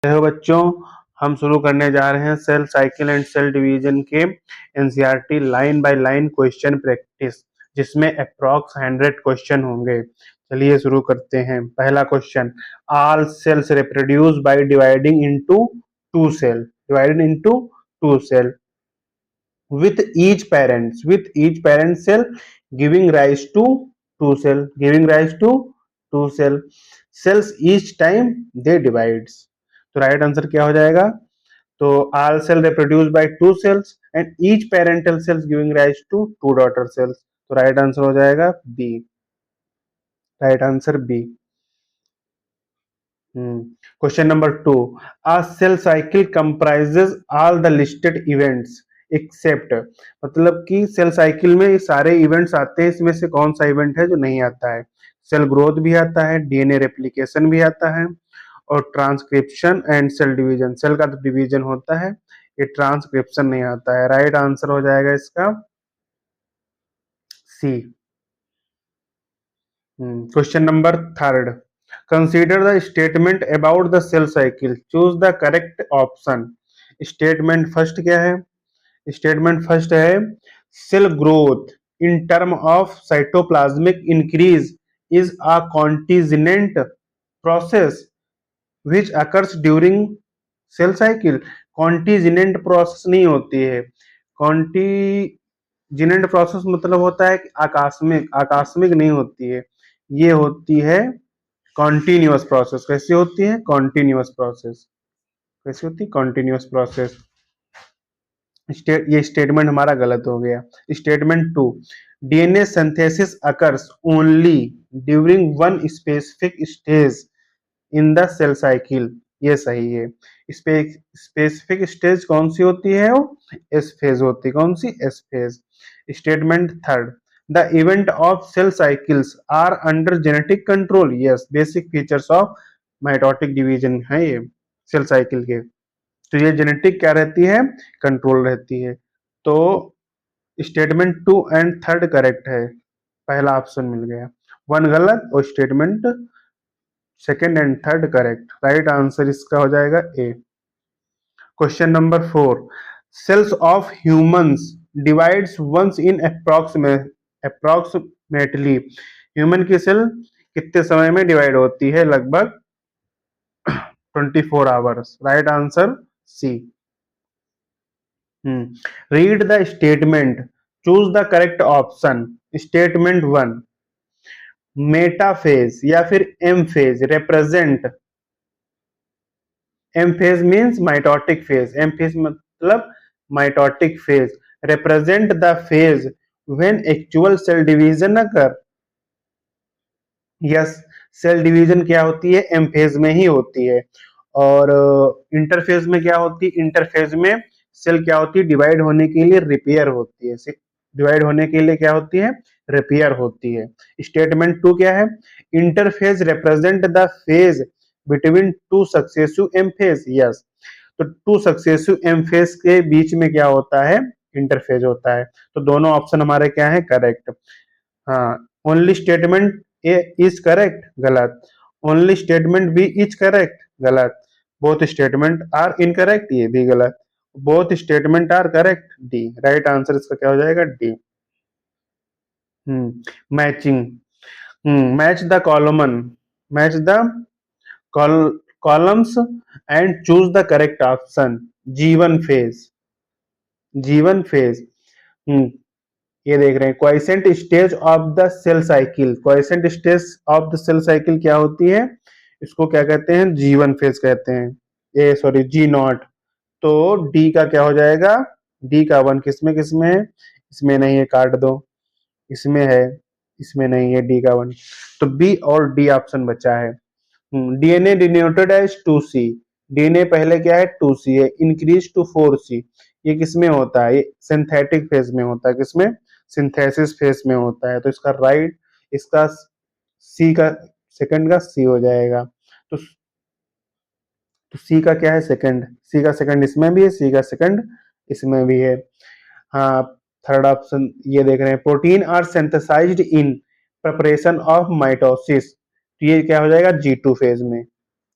Hello बच्चों, हम शुरू करने जा रहे हैं cell cycle and cell division के NCERT line by line question practice, जिसमें अप्रॉक्स 100 क्वेश्चन होंगे। चलिए शुरू करते हैं। पहला question, all cells reproduce by dividing into two cell with each parent cell giving rise to two cell cells each time they divides। तो right answer क्या हो जाएगा? तो all cell reproduce by two cells and each parental cells giving rise to two daughter cells। तो right answer हो जाएगा B. Right answer B. Question number 2, a cell cycle comprises all the listed events except, मतलब कि cell cycle में सारे events आते हैं, इसमें से कौन सा इवेंट है जो नहीं आता है? सेल ग्रोथ भी आता है, डीएनए रेप्लिकेशन भी आता है, और transcription and cell division. Cell का तो डिवीजन होता है, ये ट्रांसक्रिप्शन नहीं आता है। राइट आंसर हो जाएगा इसका C. Question number 3, consider the statement about the cell cycle, choose the correct option. Statement first क्या है? स्टेटमेंट फर्स्ट है cell growth in term of cytoplasmic increase is a contingent process which occurs during cell cycle. Contingent process नहीं होती है। Contingent process मतलब होता है कि आकस्मिक, आकस्मिक नहीं होती है, ये होती है कॉन्टिन्यूअस प्रोसेस। कैसी होती है? Continuous process. कैसी होती है? Continuous process. ये स्टेटमेंट हमारा गलत हो गया। Statement 2, DNA synthesis occurs only during one specific stage in the cell cycle, ये सही है। स्पेसिफिक स्टेज कौन सी होती है? वो एस फेज होती है। कौन सी? S phase. Statement 3, the event of cell cycles are under genetic control. Yes, basic features of mitotic division है ये सेल साइकिल के। तो ये जेनेटिक क्या रहती है? कंट्रोल रहती है। तो स्टेटमेंट 2 एंड 3 करेक्ट है। पहला ऑप्शन मिल गया, 1 गलत और statement 2 and 3 correct. Right answer इसका हो जाएगा A. Question number 4, cells of humans divides once in approximately. Human की सेल कितने समय में डिवाइड होती है? लगभग 24 hours. Right answer C. Read the statement, choose the correct option. Statement 1, metaphase या फिर M phase represent, M phase means mitotic phase, M phase मतलब mitotic phase, represent the phase when actual sale division occur. Yes, cell division क्या होती है? M phase में ही होती है। और इंटरफेज में क्या होती है? इंटरफेज में सेल क्या होती है? डिवाइड होने के लिए रिपेयर होती है। डिवाइड होने के लिए क्या होती है? रिपेयर होती है। स्टेटमेंट 2 क्या है? Interphase represent the phase between two successive M phase. Yes, तो टू सक्सेसिव एम फेज के बीच में क्या होता है? इंटरफेज होता है। तो दोनों ऑप्शन हमारे क्या है? करेक्ट। हाँ, only statement A is correct, गलत। Only statement B is correct, गलत। बोथ स्टेटमेंट आर इनकरेक्ट, ये भी गलत। Both statement are correct, D. Right answer इसका क्या हो जाएगा? D. Matching, match the column, match the columns and choose the correct option. G one phase, G one phase. ये देख रहे हैं quiescent stage of the cell cycle. Quiescent stage of the cell cycle क्या होती है? इसको क्या कहते हैं? जीवन फेज कहते हैं। ए सॉरी, जी नॉट। तो डी का क्या हो जाएगा? डी का 1 किसमें किसमें है? इसमें नहीं है, काट दो। इसमें है, इसमें नहीं है डी का 1। तो बी और डी ऑप्शन बचा है। DNA denoted as 2C। DNA पहले क्या है? 2C है, इंक्रीज टू 4C। ये किसमें होता है? ये सिंथेटिक फेज में होता है। किसमें? सिंथेसिस फेज में होता है। तो इसका राइट, इसका सी का सेकंड का सी हो जाएगा। तो सी का क्या है? सेकंड। सी का सेकंड इसमें भी है, सी का सेकंड इसमें भी है। हाँ, थर्ड ऑप्शन ये देख रहे हैं, protein are synthesized in preparation of mitosis. तो ये क्या हो जाएगा? G2 फेज में।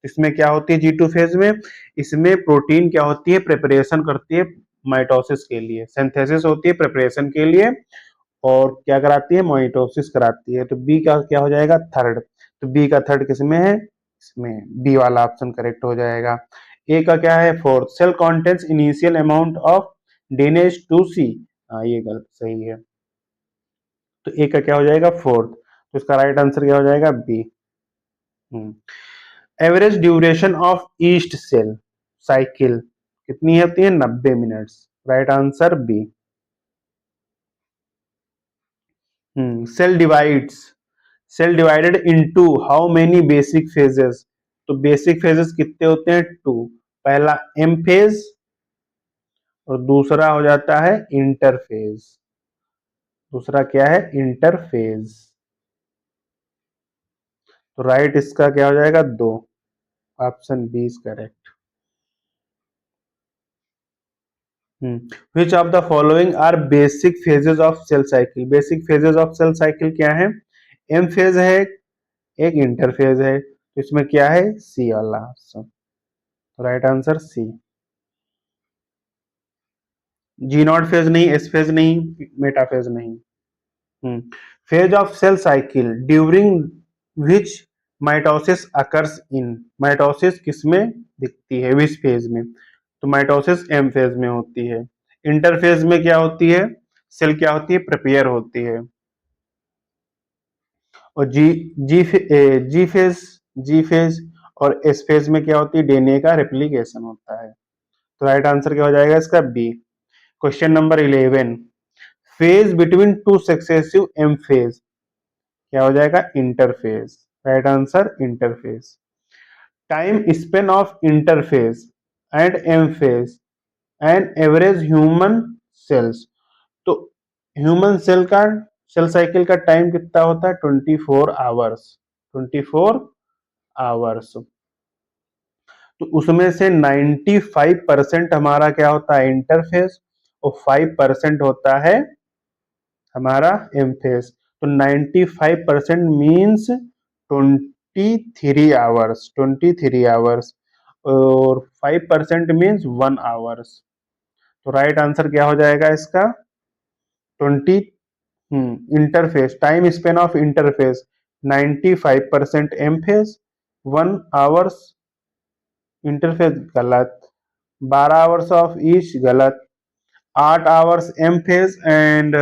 इसमें क्या होती है G2 फेज में, इसमें प्रोटीन क्या होती है, प्रिपरेशन करती है माइटोसिस के लिए, सिंथेसिस होती है प्रिपरेशन के लिए, और क्या कराती है, माइटोसिस कराती है। तो बी का क्या हो जाएगा, थर्ड। तो बी का थर्ड किसमें है, इसमें, बी वाला ऑप्शन करेक्ट हो जाएगा। ए का क्या है, fourth, cell contents initial amount of DNAs two C, हाँ ये गलत सही है। तो ए का क्या हो जाएगा, फोर्थ। तो इसका राइट आंसर क्या हो जाएगा, B. Average duration of yeast cell cycle कितनी होती है, 90 minutes. Right answer B. Cell divides, cell divided into how many basic phases. तो बेसिक फेजेस कितने होते हैं, 2। पहला एम फेज और दूसरा हो जाता है इंटरफेज। दूसरा क्या है, इंटरफेज। तो राइट इसका क्या हो जाएगा, 2। Option B is correct. Which of the following are basic phases of cell cycle. Basic phases of cell cycle क्या है, एम फेज है, एक इंटरफेज है। तो इसमें क्या है, सी वाला option. Right answer C. G naught phase नहीं, एस फेज नहीं, मेटाफेज नहीं। Phase of cell cycle during which mitosis occurs in. Mitosis किसमें दिखती है, विच फेज में। तो माइटोसिस एम फेज में होती है। इंटरफेज में क्या होती है, सेल क्या होती है, प्रिपेयर होती है। और जी जी जी फेज, जी फेज और एस फेज में क्या होती है, डीएनए का रेप्लिकेशन होता है। तो राइट आंसर क्या हो जाएगा इसका, B. Question number 11, phase between two successive M phase क्या हो जाएगा, interphase. Right answer interphase. Time span of interphase and M phase and average human cells. तो ह्यूमन सेल का, सेल साइकिल का टाइम कितना होता है, 24 आवर्स। 24 आवर्स। तो उसमें से 95% हमारा क्या होता है, इंटरफेस, और 5% होता है हमारा एम फेज। तो 95% मीन्स 23 आवर्स, 23 आवर्स, और 5% मीन्स 1 आवर्स। तो राइट आंसर क्या हो जाएगा इसका, 20। Interphase, time span of interphase 95% M phase, 1 hours interphase गलत, 12 आवर्स ऑफ ईच गलत, 8 hours M phase and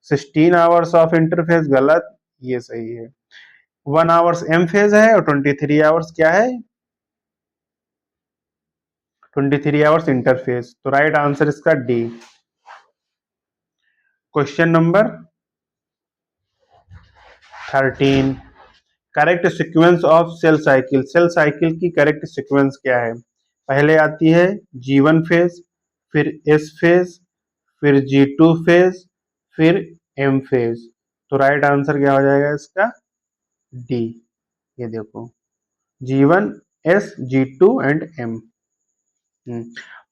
16 hours of interphase गलत, ये सही है। 1 आवर्स एम फेज है और 23 आवर्स क्या है, 23 आवर्स इंटरफेस। तो राइट आंसर इसका D. Question number 13, correct sequence of cell cycle. Cell cycle की करेक्ट सीक्वेंस क्या है, पहले आती है G1 फेज, फिर S फेज, फिर G2 फेज, फिर M फेज। तो राइट आंसर क्या हो जाएगा इसका, डी। ये देखो, G1, S, G2 and M।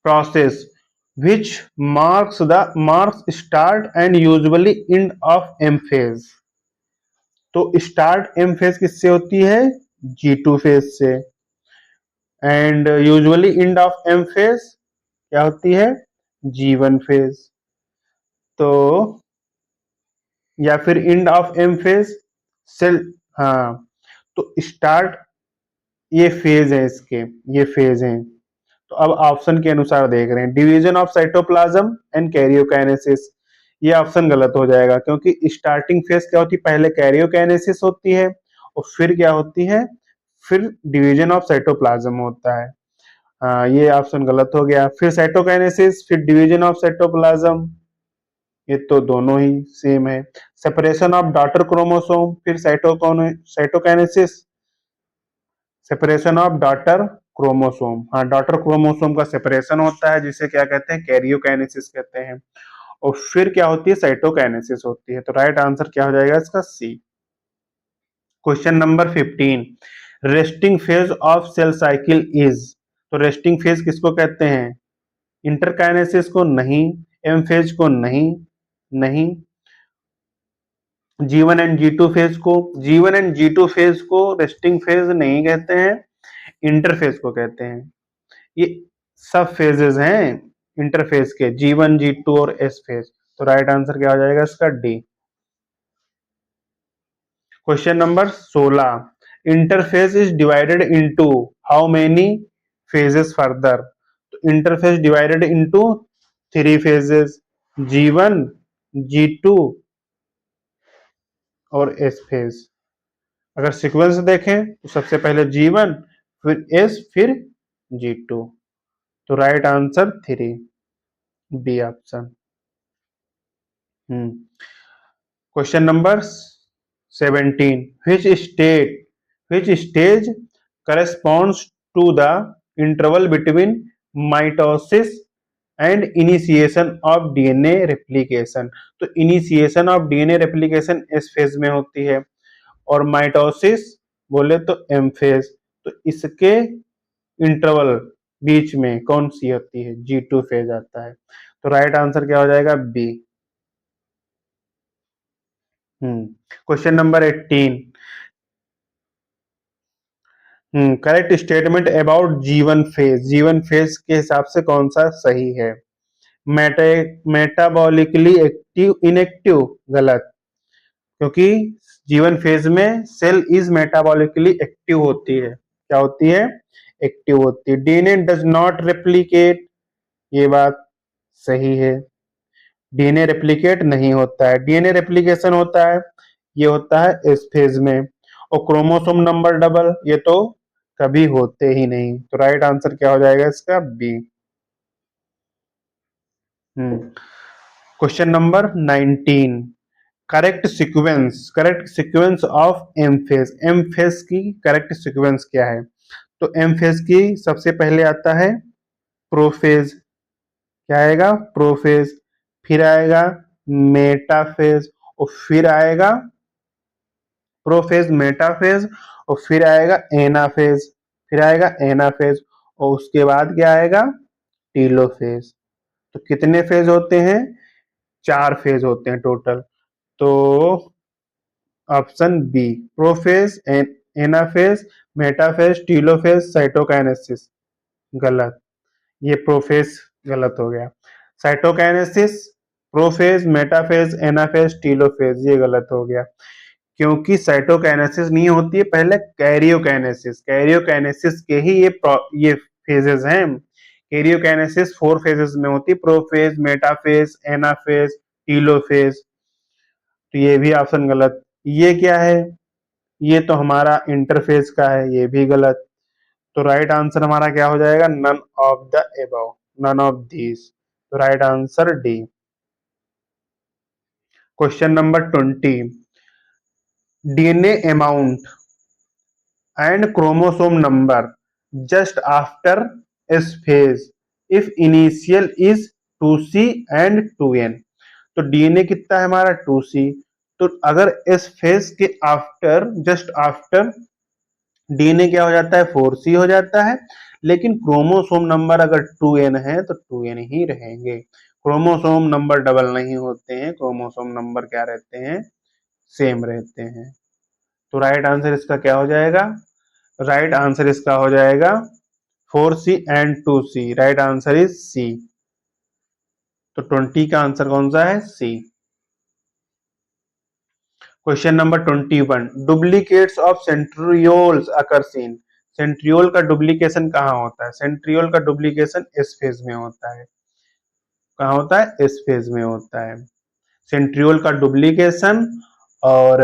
Process which marks start and usually end of M phase। तो स्टार्ट एम फेज किससे होती है, G2 फेज से, end usually end of M phase क्या होती है, G1 फेज। तो या फिर end of M phase cell, हाँ। तो स्टार्ट, ये फेज है इसके, ये फेज है। तो अब ऑप्शन के अनुसार देख रहे हैं, division of cytoplasm and karyokinesis. ये ऑप्शन गलत हो जाएगा, क्योंकि स्टार्टिंग फेज क्या होती है, पहले कैरियोकाइनेसिस होती है और फिर क्या होती है, फिर डिवीजन ऑफ साइटोप्लाज्म होता है। हाँ, ये ऑप्शन गलत हो गया। फिर साइटोकाइनेसिस, फिर डिवीजन ऑफ साइटोप्लाज्म, ये तो दोनों ही सेम है। सेपरेशन ऑफ डॉटर क्रोमोसोम, फिर cytokinesis, separation of daughter chromosome. हाँ, डॉटर क्रोमोसोम का सेपरेशन होता है, जिसे क्या कहते हैं, कैरियोकाइनेसिस कहते हैं। और फिर क्या होती है, साइटोकाइनेसिस होती है। तो राइट आंसर क्या हो जाएगा इसका, C. Question number 15, resting phase of cell cycle is. तो रेस्टिंग फेज किसको कहते हैं, इंटरकाइनेसिस को नहीं, एम फेज को नहीं, नहीं, G1 एंड G2 फेज को, G1 एंड G2 फेज को रेस्टिंग फेज नहीं कहते हैं। इंटरफेज को कहते हैं। ये सब फेजेस हैं इंटरफेज के, G1 G2 और एस फेज। तो राइट आंसर क्या हो जाएगा इसका D. Question number 16, interphase is divided into how many phases further. तो interphase divided into 3 phases, G1 G2 और एस फेज। अगर सीक्वेंस देखें तो सबसे पहले G1 फिर एस फिर G2। तो right answer 3, B option. Question number 17, which stage corresponds to the interval between mitosis and initiation of DNA replication। तो initiation of DNA replication S phase में होती है और माइटोसिस बोले तो एम फेज। तो इसके इंटरवल बीच में कौन सी होती है, G2 फेज आता है। तो राइट आंसर क्या हो जाएगा B. Question number 18, correct statement about G one phase. G one phase के हिसाब से कौन सा सही है। मेटाबॉलिकली एक्टिव इनएक्टिव, गलत, क्योंकि जीवन फेज में सेल इज मेटाबॉलिकली एक्टिव होती है। क्या होती है, एक्टिव होती है। डीएनए डज नॉट रेप्लिकेट, ये बात सही है। डीएनए रेप्लिकेट नहीं होता है, डीएनए रेप्लिकेशन होता है, ये होता है एस फेज में। और क्रोमोसोम नंबर डबल, ये तो कभी होते ही नहीं। तो राइट आंसर क्या हो जाएगा इसका B. Question number 19, correct sequence of M phase. M phase की करेक्ट सीक्वेंस क्या है। तो एम फेज की सबसे पहले आता है प्रोफेज। क्या आएगा, प्रोफेज। फिर आएगा मेटाफेज और फिर आएगा प्रोफेज, मेटाफेज और फिर आएगा एनाफेज। फिर आएगा एनाफेज और उसके बाद क्या आएगा, टीलोफेज। तो कितने फेज होते हैं, 4 फेज होते हैं टोटल। तो option B, prophase, anaphase, metaphase, telophase, cytokinesis, गलत। ये प्रोफेज गलत हो गया। Cytokinesis, prophase, metaphase, anaphase, telophase, ये गलत हो गया, क्योंकि साइटोकाइनेसिस नहीं होती है, पहले कैरियोकाइनेसिस। कैरियोकाइनेसिस के ही ये फेजेस हैं। कैरियोकाइनेसिस 4 फेजेस में होती है, प्रोफेज, मेटाफेज, एनाफेज, टीलोफेज। तो ये भी ऑप्शन गलत। ये क्या है, ये तो हमारा इंटरफेज का है, ये भी गलत। तो राइट आंसर हमारा क्या हो जाएगा, none of the above, none of these. तो right answer D. Question number 20, DNA amount and chromosome number just after S phase if initial is 2C and 2N। तो डीएनए कितना है हमारा 2C। तो अगर एस फेज के after, just after, DNA क्या हो जाता है 4C हो जाता है। लेकिन क्रोमोसोम नंबर अगर 2N है तो 2N ही रहेंगे। क्रोमोसोम नंबर डबल नहीं होते हैं, क्रोमोसोम नंबर क्या रहते हैं, सेम रहते हैं। तो राइट आंसर इसका क्या हो जाएगा, राइट आंसर इसका हो जाएगा 4C and 2C। Right answer is C. तो 20 का आंसर कौन सा है, C. Question number 21, duplicates of centrioles occurs in. Centriole का डुप्लीकेशन कहाँ होता है, सेंट्रियोल का डुप्लीकेशन एस फेज में होता है। कहाँ होता है, एस फेज में होता है सेंट्रियोल का डुप्लीकेशन। और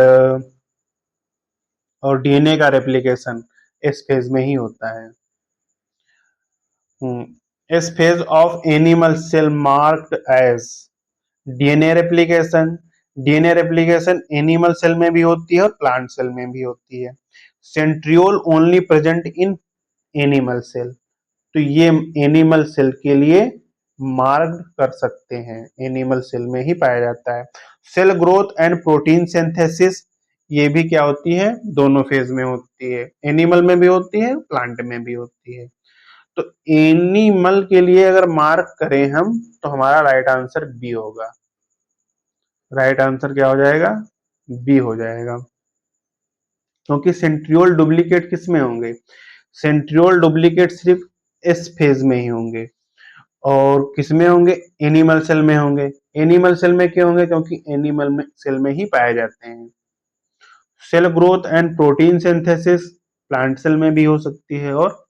डीएनए का रेप्लिकेशन एस फेज में ही होता है। S phase of animal cell marked as DNA replication. DNA replication animal cell में भी होती है और प्लांट सेल में भी होती है। Centriole only present in animal cell. तो ये एनिमल सेल के लिए मार्क कर सकते हैं, एनिमल सेल में ही पाया जाता है। Cell growth and protein synthesis, ये भी क्या होती है, दोनों फेज में होती है, एनिमल में भी होती है, प्लांट में भी होती है। तो एनिमल के लिए अगर मार्क करें हम तो हमारा राइट आंसर बी होगा। राइट आंसर क्या हो जाएगा, बी हो जाएगा, क्योंकि सेंट्रियोल डुप्लीकेट किस में होंगे, सेंट्रियोल डुप्लीकेट सिर्फ एस फेज में ही होंगे। और किसमें होंगे? एनिमल सेल में होंगे। एनिमल सेल में क्यों होंगे? क्योंकि एनिमल में सेल में ही पाए जाते हैं। Cell growth and protein synthesis plant cell में भी हो सकती है और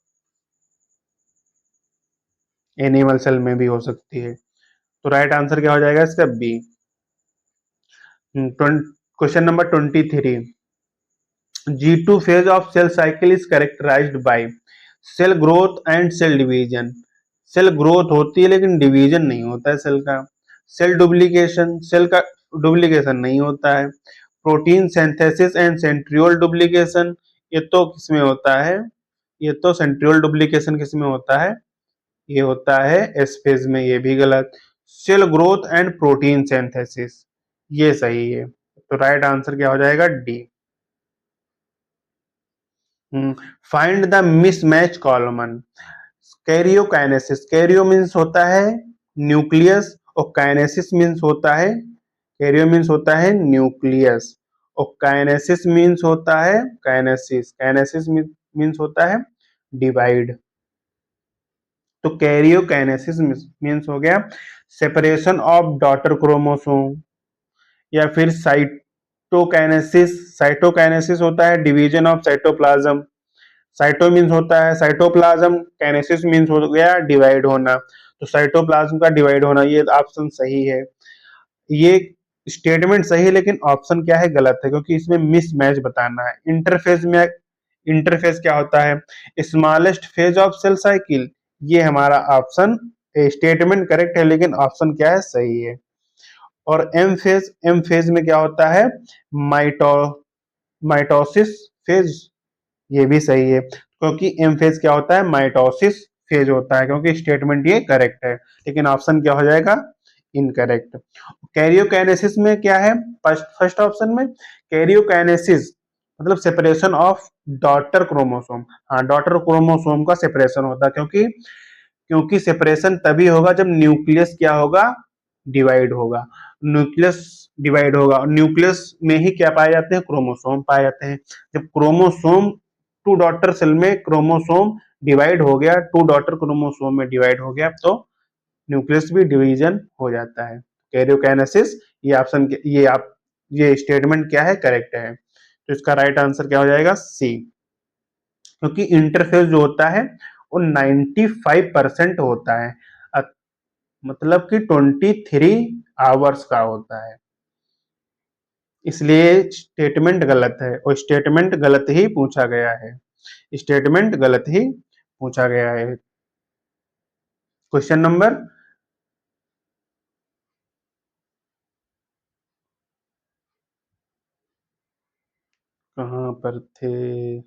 एनिमल सेल में भी हो सकती है। तो राइट आंसर क्या हो जाएगा इसका? B. Question number 23। G2 phase of cell cycle is characterized by cell growth and cell division. Cell growth होती है लेकिन डिवीजन नहीं होता है सेल का। सेल डुप्लीकेशन, सेल का डुप्लीकेशन नहीं होता है। Protein synthesis and centriole duplication, ये तो किसमें होता है? ये तो सेंट्रियोल डुप्लीकेशन किसमें होता है? ये होता है एस फेज में। ये भी गलत। Cell growth and protein synthesis, ये सही है। तो राइट आंसर क्या हो जाएगा? D. Find the mismatch column. Karyokinesis, karyo means होता है न्यूक्लियस और काइनेसिस मीन्स होता है, कैरियो मीन्स होता है न्यूक्लियस और काइनेसिस मीन्स होता है काइनेसिस, काइनेसिस मीन्स होता है डिवाइड। तो कैरियोकाइनेसिस मीन्स हो गया सेपरेशन ऑफ डॉटर क्रोमोसोम, या फिर साइटोकाइनेसिस, साइटोकाइनेसिस होता है division of cytoplasm. Cyto means होता है साइटोप्लाज्म, काइनेसिस मीन्स हो गया डिवाइड होना। तो साइटोप्लाज्म का डिवाइड होना, ये ऑप्शन सही है। ये स्टेटमेंट सही है लेकिन ऑप्शन क्या है? गलत है, क्योंकि इसमें मिसमैच बताना है। इंटरफेज में, इंटरफेज क्या होता है? Smallest phase of cell cycle, ये हमारा ऑप्शन स्टेटमेंट करेक्ट है लेकिन ऑप्शन क्या है? सही है। और एम फेज, एम फेज में क्या होता है? माइटो माइटोसिस फेज, ये भी सही है, क्योंकि एम फेज क्या होता है? माइटोसिस फेज होता है, क्योंकि स्टेटमेंट ये करेक्ट है लेकिन ऑप्शन क्या हो जाएगा? इनकरेक्ट। कैरियोकाइनेसिस में क्या है? फर्स्ट ऑप्शन में कैरियोकाइनेसिस मतलब सेपरेशन ऑफ डॉटर क्रोमोसोम। हाँ, डॉटर क्रोमोसोम का सेपरेशन होता है, क्योंकि क्योंकि सेपरेशन तभी होगा जब न्यूक्लियस क्या होगा? डिवाइड होगा। न्यूक्लियस डिवाइड होगा और न्यूक्लियस में ही क्या पाए जाते हैं? क्रोमोसोम पाए जाते हैं। जब क्रोमोसोम टू डॉटर सेल में क्रोमोसोम डिवाइड हो गया, टू डॉटर क्रोमोसोम में डिवाइड हो गया, तो न्यूक्लियस भी डिवीजन हो जाता है। कैरियोकाइनेसिस, ये ऑप्शन, ये आप, ये स्टेटमेंट क्या है? करेक्ट है। तो इसका राइट आंसर क्या हो जाएगा? सी। क्योंकि इंटरफेस जो होता है वो 95% होता है, मतलब कि 23 आवर्स का होता है। इसलिए स्टेटमेंट गलत है और स्टेटमेंट गलत ही पूछा गया है। स्टेटमेंट गलत ही पूछा गया है। क्वेश्चन नंबर, कहाँ पर थे?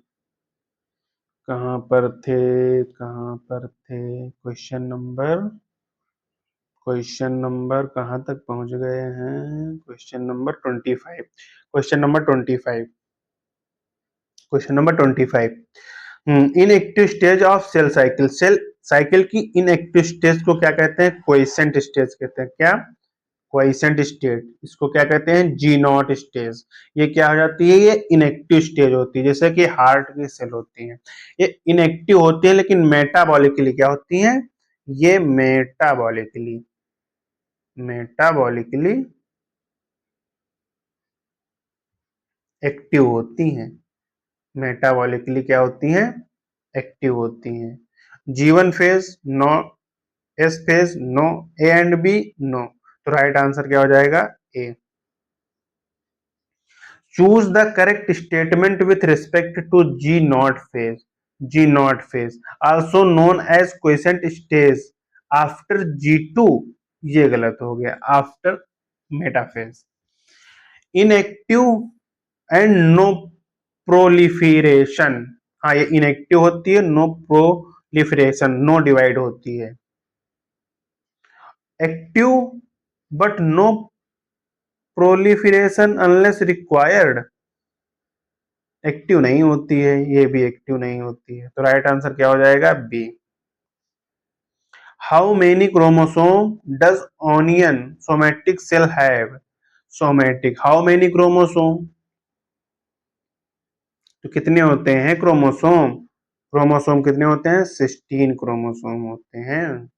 कहाँ पर थे? कहाँ पर थे? क्वेश्चन नंबर, क्वेश्चन नंबर कहाँ तक पहुंच गए हैं? Question number 25। Question number 25। Question number 25। Inactive stage of cell cycle, cell cycle की इनएक्टिव स्टेज को क्या कहते हैं? क्वाइसेंट स्टेज कहते हैं। क्या? Quiescent stage. इसको क्या कहते हैं? G naught stage. ये क्या हो जाती है? ये इनएक्टिव स्टेज होती है, जैसे कि हार्ट की सेल होती है, ये इनएक्टिव होती है लेकिन मेटाबॉलिकली क्या होती है? ये मेटाबॉलिकली, मेटाबॉलिकली एक्टिव होती हैं। मेटाबॉलिकली क्या होती हैं? एक्टिव होती हैं। G one phase no, S phase no, A and B no. तो राइट आंसर क्या हो जाएगा? A. Choose the correct statement with respect to G naught phase. G naught phase also known as quiescent stage after G2, ये गलत हो गया, after metaphase. Inactive and no proliferation, हाँ ये इनएक्टिव होती है, नो प्रोलिफरेशन, नो डिवाइड होती है। Active but no proliferation unless required, active नहीं होती है, ये भी एक्टिव नहीं होती है। तो राइट आंसर क्या हो जाएगा? B. How many chromosome does onion somatic cell have? Somatic, how many chromosome, तो कितने होते हैं क्रोमोसोम? क्रोमोसोम कितने होते हैं? 16 क्रोमोसोम होते हैं।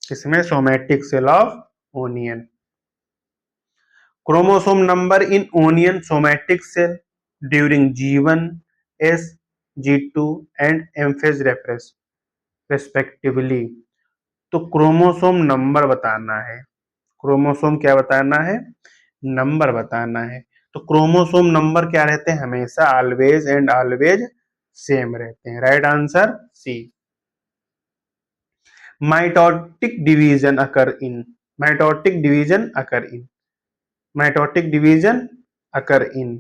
इसमें somatic cell of onion. Chromosome number in onion somatic cell during G1, S, G2 and M phase respectively. तो क्रोमोसोम नंबर बताना है। क्रोमोसोम क्या बताना है? नंबर बताना है। तो क्रोमोसोम नंबर क्या रहते हैं? हमेशा ऑलवेज एंड ऑलवेज सेम रहते हैं। Right answer C. Mitotic division occur in. Mitotic division occur in. Mitotic division occur in.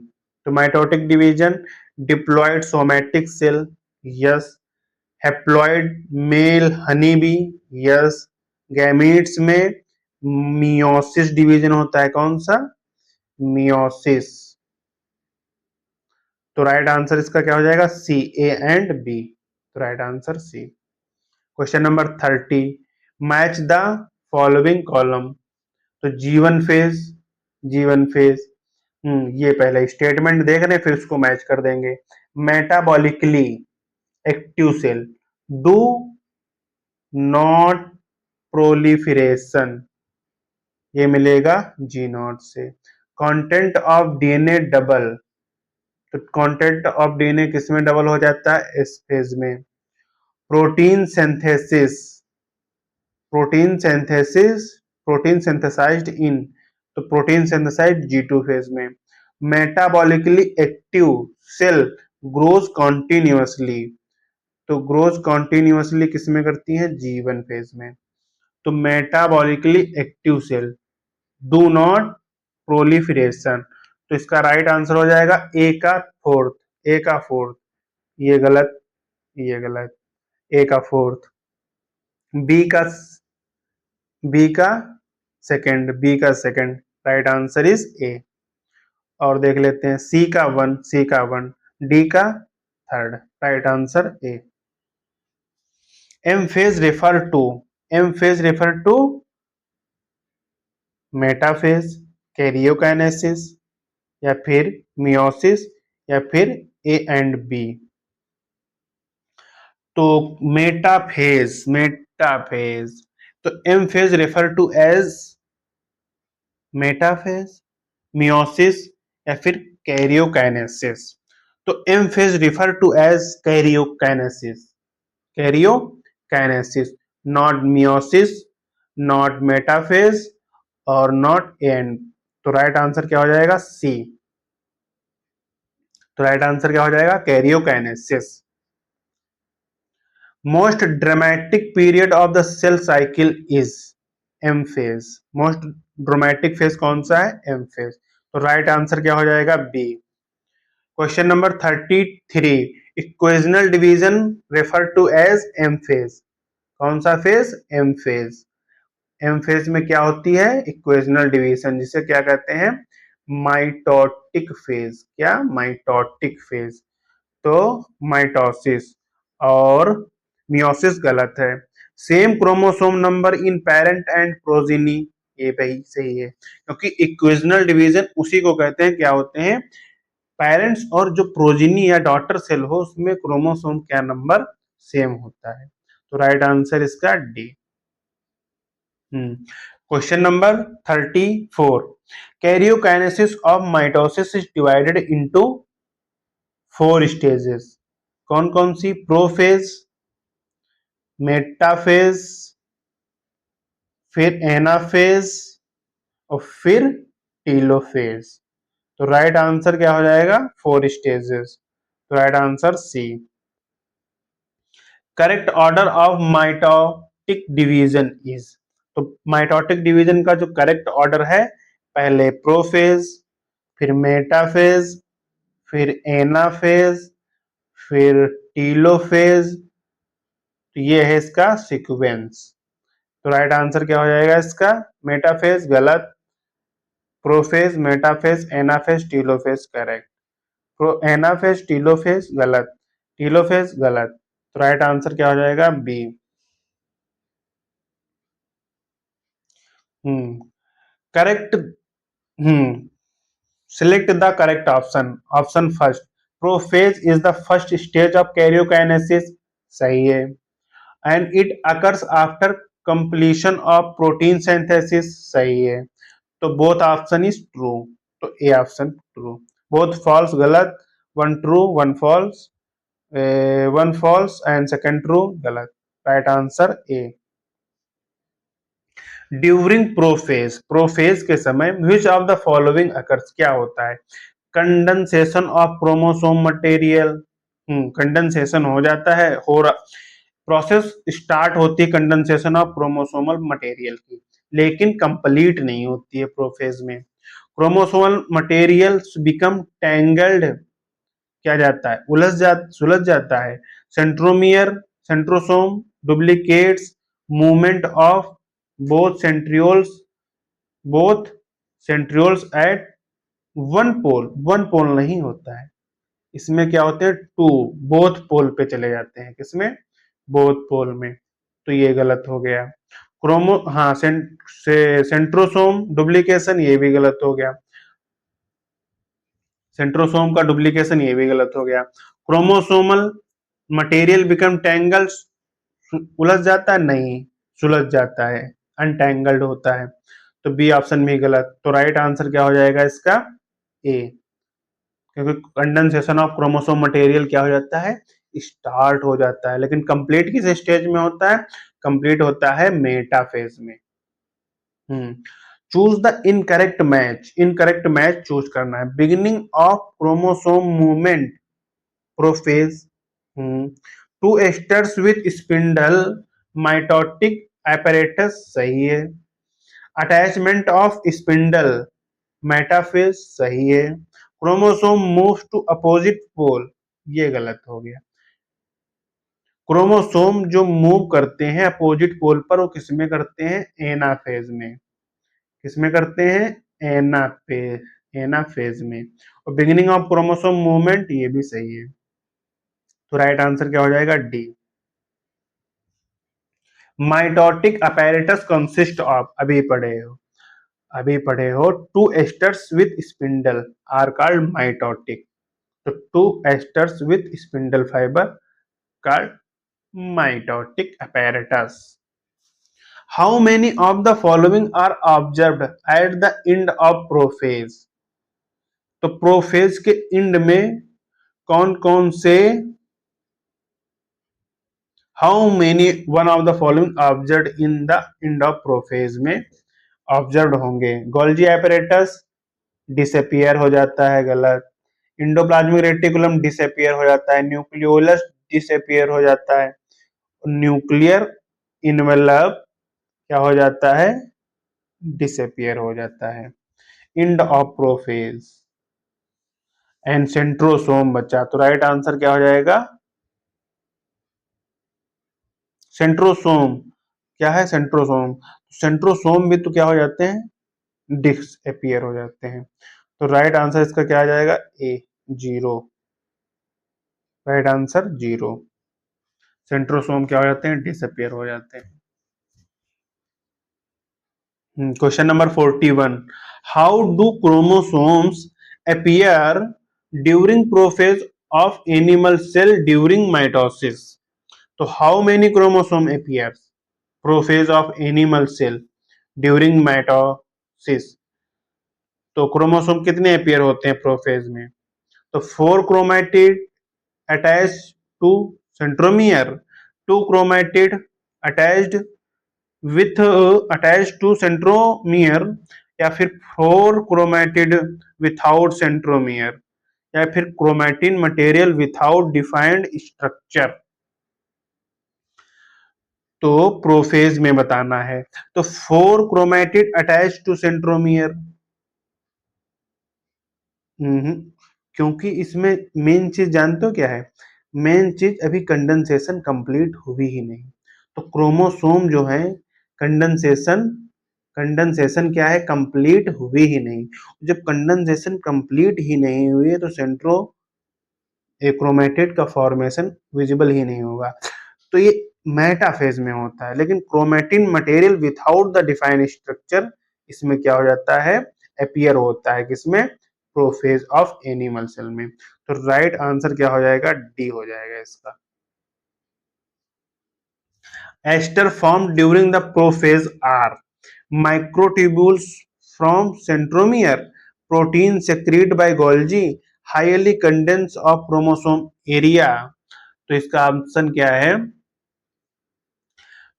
तो mitotic division diploid somatic cell, yes. Haploid male honey bee, yes. Gametes में meiosis division होता है, कौन सा? meiosis। तो right answer इसका क्या हो जाएगा? C, A and B. तो right answer C. Question number 30, match the following column. तो जीवन फेज, जीवन फेज, ये पहले स्टेटमेंट देख रहे हैं, फिर उसको मैच कर देंगे। Metabolically active cell do not proliferation, ये मिलेगा जी नॉट से। कंटेंट ऑफ डीएनए डबल, तो कंटेंट ऑफ डीएनए किसमें डबल हो जाता है? इस फेज में। Protein synthesis, protein synthesis, protein synthesized in, तो प्रोटीन सिंथेसाइज्ड G2 फेज में। Metabolically active cell grows continuously, तो ग्रोज कॉन्टिन्यूअसली किसमें करती है? G1 फेज में। तो metabolically active cell do not proliferation, तो इसका राइट आंसर हो जाएगा ए का फोर्थ, ए का फोर्थ। ये गलत, ये गलत, ए का फोर्थ। बी का, बी का सेकंड, बी का second, right answer is A. और देख लेते हैं सी का वन, सी का वन, डी का third, right answer A. M phase refer to, M phase refer to metaphase, karyokinesis, या फिर मियोसिस, या फिर ए एंड बी। तो मेटाफेज, मेटाफेज, तो M phase refer to as metaphase, meiosis, या फिर कैरियोकाइनेसिस। तो M phase refer to as karyokinesis, karyokinesis, not meiosis, not metaphase, और नॉट एंड। तो राइट आंसर क्या हो जाएगा? सी। तो राइट आंसर क्या हो जाएगा? Karyokinesis. Most dramatic period of the cell cycle is M phase. Most dramatic phase कौन सा है? M phase. तो राइट आंसर क्या हो जाएगा? B. Question number 33, equational division refer to as M phase. कौन सा फेज? M phase. एम फेज में क्या होती है? इक्वेशनल डिवीजन, जिसे क्या कहते हैं? Mitotic phase. क्या? Mitotic phase. तो माइटोसिस और मियोसिस गलत है। Same chromosome number in parent and progeny, ये भाई सही है, क्योंकि इक्वेशनल डिवीजन उसी को कहते हैं, क्या होते हैं? पेरेंट्स और जो प्रोजिनी या डॉटर सेल हो उसमें क्रोमोसोम क्या नंबर सेम होता है। तो राइट आंसर इसका D. Question number 34, karyokinesis of mitosis is divided into 4 stages. कौन कौन सी? प्रोफेज, मेटाफेज, फिर एनाफेज, और फिर टीलोफेज। तो राइट आंसर क्या हो जाएगा? 4 स्टेजेस। तो right answer C. Correct order of mitotic division is, तो माइटोटिक डिवीजन का जो करेक्ट ऑर्डर है, पहले प्रोफेज, फिर मेटाफेज, फिर एनाफेज, फिर टीलोफेज। तो ये है इसका सीक्वेंस। तो राइट आंसर क्या हो जाएगा इसका? मेटाफेज गलत, prophase, metaphase, anaphase, telophase correct. Pro anaphase, telophase गलत, टीलोफेज गलत। तो राइट आंसर क्या हो जाएगा? B. Correct, select the correct option. Option first, prophase is the first stage of karyokinesis, सही है। And it occurs after completion of protein synthesis, सही है। तो बोथ ऑप्शन इज ट्रू, तो A option true. Both false, गलत। One true one false, one false and second true, गलत। Right answer ए। During prophase, prophase के समय विच of the following occurs, क्या होता है? Condensation of chromosome material, condensation हो जाता है, हो रहा, प्रोसेस स्टार्ट होती है कंडेंसेशन ऑफ क्रोमोसोमल मटेरियल की, लेकिन कंप्लीट नहीं होती है प्रोफेज में। क्रोमोसोमल मटेरियल बिकम टेंगल्ड, क्या जाता है, सुलझ जाता है। Centromere, centrosome duplicates, movement of both centrioles, both centrioles at one pole नहीं होता है, इसमें क्या होते हैं, टू, बोथ पोल पे चले जाते हैं, किसमें, बोथ पोल में। तो ये गलत हो गया। हाँ, सेंट्रोसोम डुप्लीकेशन, ये भी गलत हो गया। सेंट्रोसोम का डुप्लीकेशन, ये भी गलत हो गया। क्रोमोसोमल मटेरियल बिकम टेंगल्स, उलझ जाता है, नहीं, सुलझ जाता है, अनटेंगल्ड होता है। तो बी ऑप्शन भी गलत। तो राइट आंसर क्या हो जाएगा इसका, ए। क्योंकि कंडेंसेशन ऑफ क्रोमोसोम मटेरियल क्या हो जाता है, स्टार्ट हो जाता है, लेकिन कंप्लीट किस स्टेज में होता है, कंप्लीट होता है मेटाफेज में। Choose the incorrect match, incorrect match choose करना है। Beginning of chromosome movement, prophase. Two asters with spindle mitotic apparatus, सही है। अटैचमेंट ऑफ स्पिंडल, मेटाफेज, सही है। Chromosome moves to opposite pole, ये गलत हो गया। क्रोमोसोम जो मूव करते हैं अपोजिट पोल पर, वो किसमें करते हैं, एनाफेज में। किसमें करते हैं, एनाफेज में। और बिगिनिंग ऑफ क्रोमोसोम मूवमेंट, ये भी सही है। तो राइट आंसर क्या हो जाएगा, D. Mitotic apparatus consist of, अभी पढ़े हो two asters with spindle are called mitotic. तो two asters with spindle fibre called mitotic apparatus. How many of the following are observed at the end of prophase? तो prophase के and में कौन कौन से, how many one of the following observe in the end of prophase में observe होंगे? Golgi apparatus disappear हो जाता है, गलत। इंडोप्लाज्मिक रेटिकुलम डिसअपियर हो जाता है। न्यूक्लियोलस डिसअपियर हो जाता है। न्यूक्लियर इनवेलप क्या हो जाता है, डिसअपियर हो जाता है। End of prophase and centrosome बचा, तो राइट आंसर क्या हो जाएगा, सेंट्रोसोम। क्या है, सेंट्रोसोम। सेंट्रोसोम भी तो क्या हो जाते हैं, डिसअपियर हो जाते हैं। तो राइट आंसर इसका क्या आ जाएगा, A, zero. Right answer zero. Centrosome क्या हो जाते हैं, डिसअपियर हो जाते हैं। Question number 41, how do chromosomes appear during prophase of animal cell during mitosis? तो how many chromosome appears prophase of animal cell during mitosis? तो क्रोमोसोम कितने अपीयर होते हैं प्रोफेज में? तो four chromatid attach to centromere, two chromatid attached with attach to centromere, या फिर four chromatid without centromere, या फिर chromatin material without defined structure. तो प्रोफेज में बताना है, तो four chromatid attach to centromere. क्योंकि इसमें मेन चीज जानते हो क्या है, मेन चीज अभी कंडेंसेशन कंप्लीट हुई ही नहीं। तो क्रोमोसोम जो है, कंडेंसेशन कंडेंसेशन क्या है, कंप्लीट हुई ही नहीं। जब कंडेंसेशन कंप्लीट ही नहीं हुई है तो सेंट्रो क्रोमेटिड का फॉर्मेशन विजिबल ही नहीं होगा। तो ये मेटाफेज में होता है। लेकिन chromatin material without the defined structure, इसमें क्या हो जाता है, अपीयर होता है, किसमें, प्रोफेज ऑफ एनिमल सेल में। तो राइट आंसर क्या हो जाएगा, डी हो जाएगा इसका। Aster form during the prophase are microtubules from centromere, protein secrete by Golgi, highly condense of chromosome area. तो इसका ऑप्शन क्या है,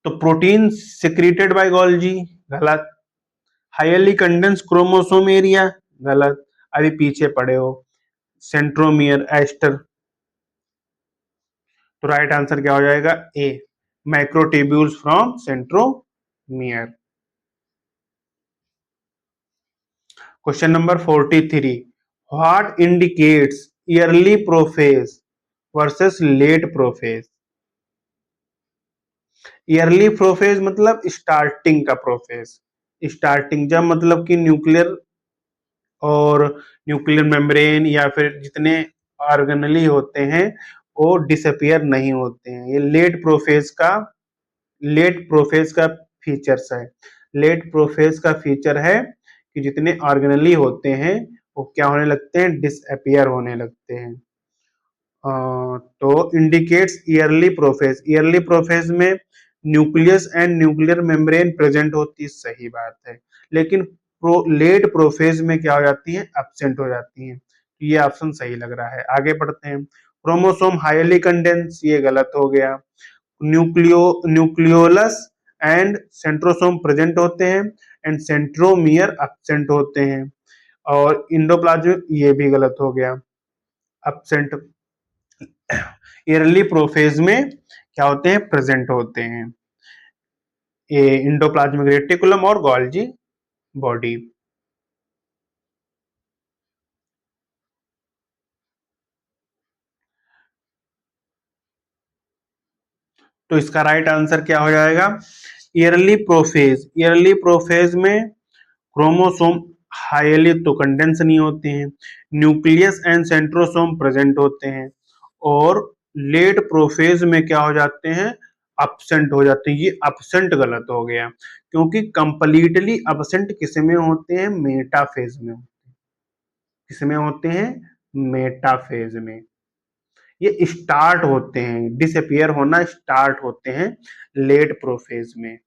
तो प्रोटीन सिक्रेटेड बाय गोल्जी गलत, हाईली कंडेंस क्रोमोसोम एरिया गलत, अभी पीछे पड़े हो, सेंट्रोमियर एस्टर। तो राइट आंसर क्या हो जाएगा, A microtubules from centromere. Question number 43, what indicates early prophase versus late prophase. Early prophase मतलब स्टार्टिंग का प्रोफेज, स्टार्टिंग जब मतलब कि न्यूक्लियर और न्यूक्लियर मेम्ब्रेन या फिर जितने ऑर्गेनेली होते हैं वो डिसअपियर नहीं होते हैं। ये लेट प्रोफेज का फीचर्स है। लेट प्रोफेज का फीचर है कि जितने ऑर्गेनेली होते हैं वो क्या होने लगते हैं, डिसअपियर होने लगते हैं। तो indicates early prophase, early prophase में nucleus and nuclear membrane present होती है, सही बात है, लेकिन लेट प्रोफेज में क्या हो जाती है, एब्सेंट हो जाती है। ये ऑप्शन सही लग रहा है। आगे बढ़ते हैं, क्रोमोसोम हाईली कंडेंस, ये गलत हो गया। न्यूक्लियोलस एंड सेंट्रोसोम प्रेजेंट होते हैं एंड सेंट्रोमियर एब्सेंट होते हैं। और इंडोप्लाज्म, ये भी गलत हो गया, एब्सेंट। ईयरली प्रोफेज में क्या होते हैं, प्रेजेंट होते हैं, ये इंडोप्लाज्मिक रेटिकुलम और गोल्जी बॉडी। तो इसका राइट आंसर क्या हो जाएगा, ईयरली प्रोफेज। ईयरली प्रोफेज में क्रोमोसोम हाईली तो कंडेंस नहीं होते हैं, न्यूक्लियस एंड सेंट्रोसोम प्रेजेंट होते हैं, और लेट प्रोफेज में क्या हो जाते हैं, absent हो जाते हैं। ये absent गलत हो गया, क्योंकि कंप्लीटली absent किस में होते हैं, मेटाफेज में। किस में होते हैं, मेटाफेज में। ये स्टार्ट होते हैं, डिसअपियर होना स्टार्ट होते हैं लेट प्रोफेज में।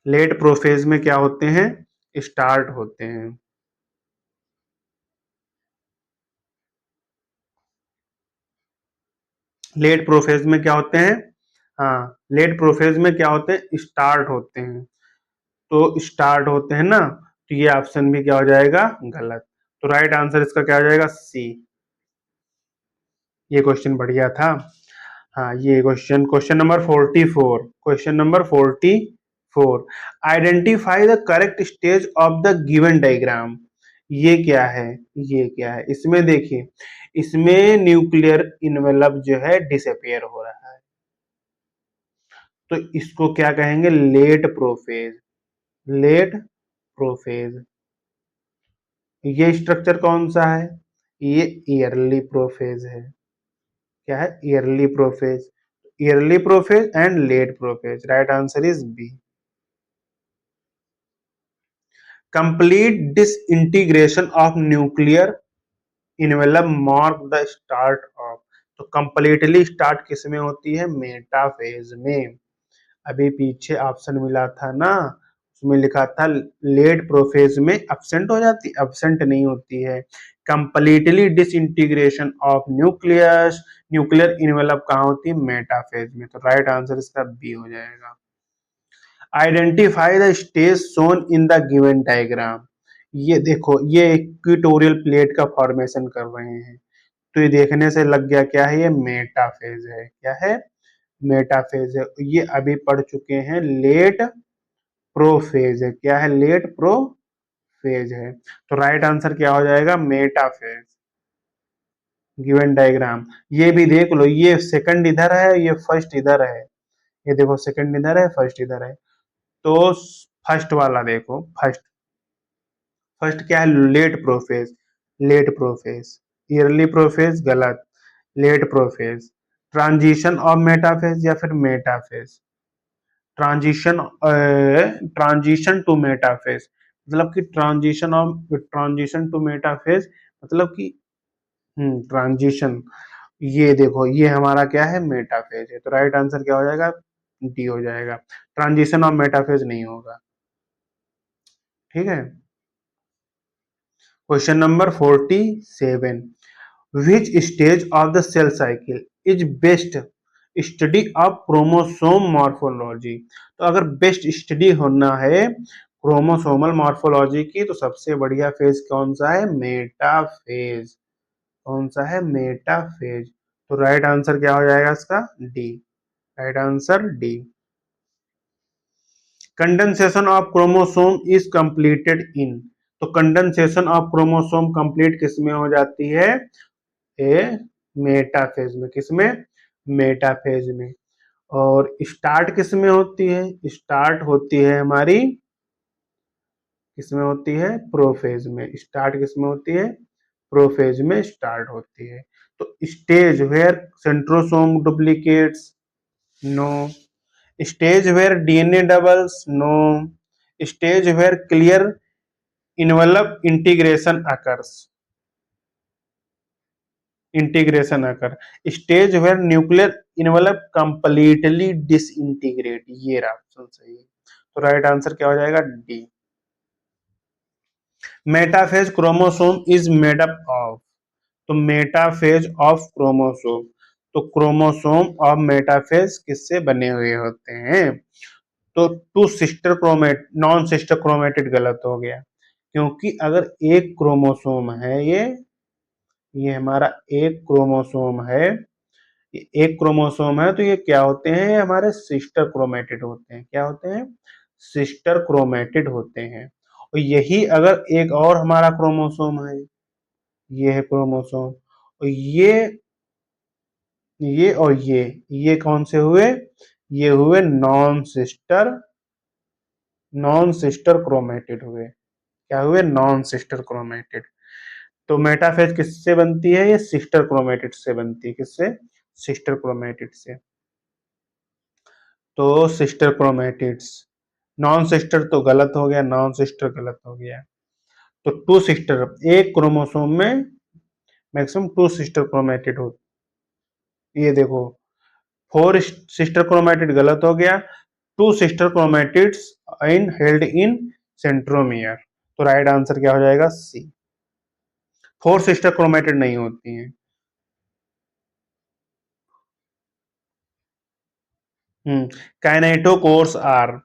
लेट प्रोफेज में क्या होते हैं, स्टार्ट होते हैं। लेट प्रोफेज में क्या होते हैं, हाँ लेट प्रोफेज में क्या होते हैं, स्टार्ट होते हैं। तो स्टार्ट होते हैं ना, तो ये ऑप्शन भी क्या हो जाएगा, गलत। तो राइट आंसर इसका क्या हो जाएगा, सी। ये क्वेश्चन बढ़िया था। हाँ ये question number 44, question number 44, identify the correct stage of the given diagram. ये क्या है, ये क्या है, इसमें देखिए, इसमें न्यूक्लियर इनवेलप जो है डिसअपियर हो रहा है, तो इसको क्या कहेंगे, लेट प्रोफेज। Late prophase. ये स्ट्रक्चर कौन सा है, ये ईयरली प्रोफेज है। क्या है, early prophase. Early prophase and late prophase, right answer is B. Complete disintegration of nuclear envelope mark the start of. तो कंप्लीटली स्टार्ट किस में होती है, मेटाफेज में। अभी पीछे ऑप्शन मिला था ना, उसमें लिखा था लेट प्रोफेज में एब्सेंट हो जाती, एब्सेंट नहीं होती है। Completely disintegration of nucleus nuclear envelope कहाँ होती है, मेटाफेज में। तो राइट आंसर इसका बी हो जाएगा। Identify the stage shown in the given diagram. ये देखो, ये इक्वेटोरियल प्लेट का फॉर्मेशन कर रहे हैं, तो ये देखने से लग गया क्या है, ये मेटाफेज है। क्या है, मेटाफेज है। ये अभी पढ़ चुके हैं, लेट प्रोफेज है। क्या है, लेट प्रोफेज है। तो राइट आंसर क्या हो जाएगा, मेटाफेज। गिवन डायग्राम ये भी देख लो, ये सेकंड इधर है, ये फर्स्ट इधर है। ये देखो, सेकंड इधर है, फर्स्ट इधर है। तो फर्स्ट वाला देखो, फर्स्ट, फर्स्ट क्या है, late prophase. Late prophase. Early prophase गलत, late prophase. Transition of metaphase या फिर metaphase, transition, transition to metaphase. मतलब कि ट्रांजिशन टू मेटाफेज, मतलब कि ट्रांजिशन, ये देखो ये हमारा क्या है, मेटाफेज है, तो राइट आंसर क्या हो जाएगा, डी हो जाएगा। ट्रांजिशन ऑफ मेटाफेज नहीं होगा। ठीक है। Question number 47, which stage of the cell cycle is best study of chromosome morphology. तो अगर बेस्ट स्टडी होना है क्रोमोसोमल मॉर्फोलॉजी की, तो सबसे बढ़िया फेज कौन सा है, मेटाफेज। कौन सा है, मेटाफेज। तो राइट आंसर क्या हो जाएगा इसका, D. Right answer D. Condensation of chromosome is completed in. तो कंडेंसेशन ऑफ क्रोमोसोम कंप्लीट किसमें हो जाती है, ए मेटाफेज में। किसमें, मेटाफेज में। और स्टार्ट किसमें होती है, स्टार्ट होती है हमारी, किसमें होती है, प्रोफेज में। स्टार्ट किसमें होती है, प्रोफेज में स्टार्ट होती है। तो stage where centrosome duplicates, no. Stage where DNA doubles, no. Stage where clear envelope integration occur. Stage where nuclear envelope completely disintegrate, ये रहा ऑप्शन सही है। तो राइट आंसर क्या हो जाएगा, D. Metaphase chromosome is made up of. तो metaphase of chromosome, तो क्रोमोसोम ऑफ मेटाफेज किससे बने हुए होते हैं, तो two sister chromatid, non sister chromatid गलत हो गया, क्योंकि अगर एक क्रोमोसोम है, ये हमारा एक क्रोमोसोम है, ये एक क्रोमोसोम है, तो ये क्या होते हैं, ये हमारे सिस्टर क्रोमेटिड होते हैं। क्या होते हैं, सिस्टर क्रोमेटिड होते हैं। और यही अगर एक और हमारा क्रोमोसोम है, ये है क्रोमोसोम, और ये और ये कौन से हुए, ये हुए नॉन सिस्टर क्रोमेटिड हुए। क्या हुए, नॉन सिस्टर क्रोमेटिड। तो मेटाफेज किससे बनती है, ये सिस्टर क्रोमेटिड से बनती है। किससे, सिस्टर क्रोमेटिड से। तो सिस्टर क्रोमेटिड्स, नॉन सिस्टर तो गलत हो गया, नॉन सिस्टर गलत हो गया। तो टू सिस्टर, एक क्रोमोसोम में मैक्सिमम टू सिस्टर क्रोमेटिड हो, ये देखो, फोर सिस्टर क्रोमेटिड गलत हो गया, two sister chromatids in held in centromere. तो राइट आंसर क्या हो जाएगा, सी। फोर सिस्टर क्रोमेटिड नहीं होती हैं। Kinetochores are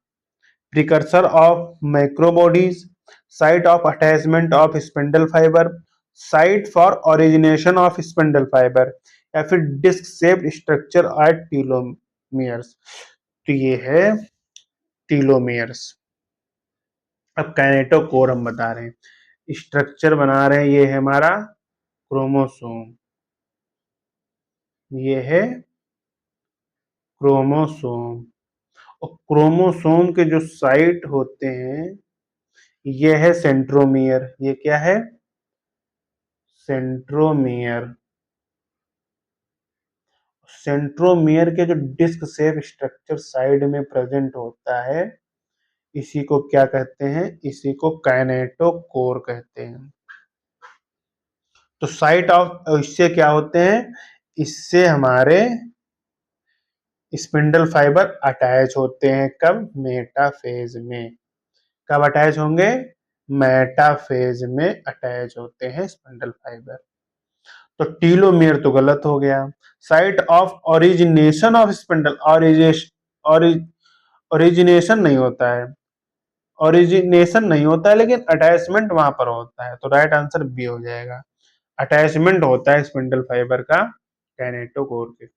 precursor of macrobodies, site of attachment of spindle fiber, site for origination of spindle fiber, या फिर डिस्क शेप्ड स्ट्रक्चर एट टीलोमियर्स। तो ये है टीलोमियर्स। अब काइनेटोकोर हम बता रहे हैं, स्ट्रक्चर बना रहे हैं, ये है हमारा क्रोमोसोम, ये है क्रोमोसोम। और क्रोमोसोम के जो साइट होते हैं, ये है सेंट्रोमियर। ये क्या है, सेंट्रोमियर। सेंट्रोमियर के जो डिस्क शेप स्ट्रक्चर साइड में प्रेजेंट होता है, इसी को क्या कहते हैं, इसी को काइनेटोकोर कहते हैं। तो साइट ऑफ, इससे क्या होते हैं, इससे हमारे स्पिंडल फाइबर अटैच होते हैं, कब, मेटाफेज में। कब अटैच होंगे, मेटाफेज में अटैच होते हैं स्पिंडल फाइबर। तो टीलोमियर तो गलत हो गया। Site of origination of spindle, origination नहीं होता है, ओरिजिनेशन नहीं होता है, लेकिन अटैचमेंट वहां पर होता है। तो राइट आंसर बी हो जाएगा। अटैचमेंट होता है स्पिंडल फाइबर का कैनेटोकोर के।